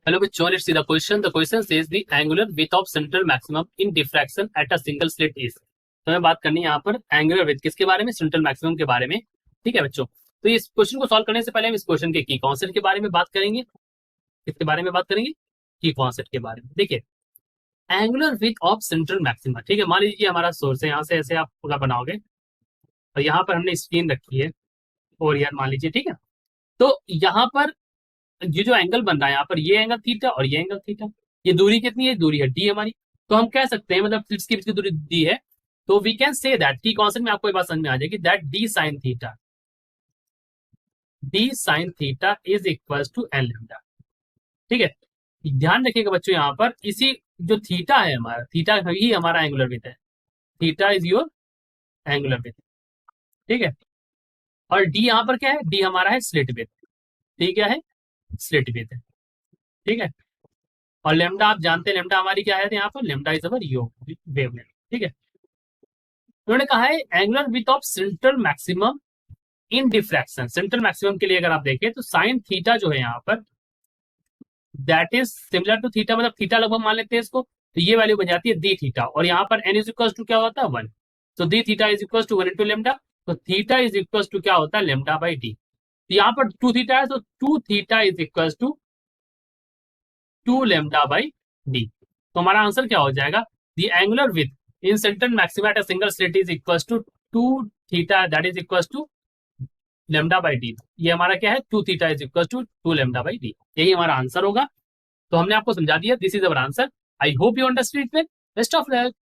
Hello, bachcho, let's see the question. The question says the angular width of central maximum in diffraction at a single slit is. तो हमें बात करनी है यहाँ पर angular width किसके बारे में, सेंट्रल मैक्सिमम के बारे में। ठीक है बच्चों, तो इस क्वेश्चन को सॉल्व करने से पहले हम इस क्वेश्चन के की कॉन्सेप्ट के बारे में बात करेंगे। किसके बारे में बात करेंगे? की कॉन्सेप्ट के बारे में। देखिए, angular width of central maxima. ठीक है, मान लीजिए हमारा सोर्स है, यहाँ से ऐसे आप पूरा बनाओगे और यहाँ पर हमने स्क्रीन रखी है और यार मान लीजिए, ठीक है, तो यहाँ पर ये जो एंगल बन रहा है यहाँ पर, ये एंगल थीटा और ये एंगल थीटा। ये दूरी कितनी है? दूरी है डी हमारी। तो हम कह सकते हैं, मतलब स्लिट्स के बीच की दूरी डी है, तो वी कैन से दैट की कॉन्सेप्ट में आपको एक बात समझ में आ जाएगी, that d sine theta is equal to n lambda. ठीक है, ध्यान रखिएगा बच्चों, यहाँ पर इसी जो थीटा है हमारा, थीटा ही हमारा एंगुलर विड्थ है। Theta is your angular width. ठीक है, और डी यहाँ पर क्या है? डी हमारा है स्लिट विड्थ। ठीक है, स्लिट विड्थ है। ठीक है, और लेमडा आप जानते हैं, लेमडा हमारी क्या है यहाँ पर? Lambda is our yo wavelength. ठीक है, उन्होंने कहा है angular width of central maximum in diffraction. Central maximum के लिए अगर आप देखें तो साइन थीटा जो है यहाँ पर, that is similar to theta, मतलब थीटा लगभग मान लेते हैं इसको, तो ये वैल्यू बन जाती है डी थीटा, और यहाँ पर एन इज इक्वल टू क्या होता है? 1। तो d theta is equal to 1 into lambda, तो थीटा इज इक्वल टू क्या होता है? Lambda by d. तो यहाँ पर 2 थीटा है, तो 2 theta is equal to 2 lambda by d. तो हमारा आंसर क्या हो जाएगा? The angular width in central maxima at a single slit is equal to 2 theta, that is equal to lambda by d. ये हमारा क्या है? 2 theta is equal to 2 lambda by d. यही हमारा आंसर होगा। तो हमने आपको समझा दिया, this is our answer. I hope you understood it. Best of luck.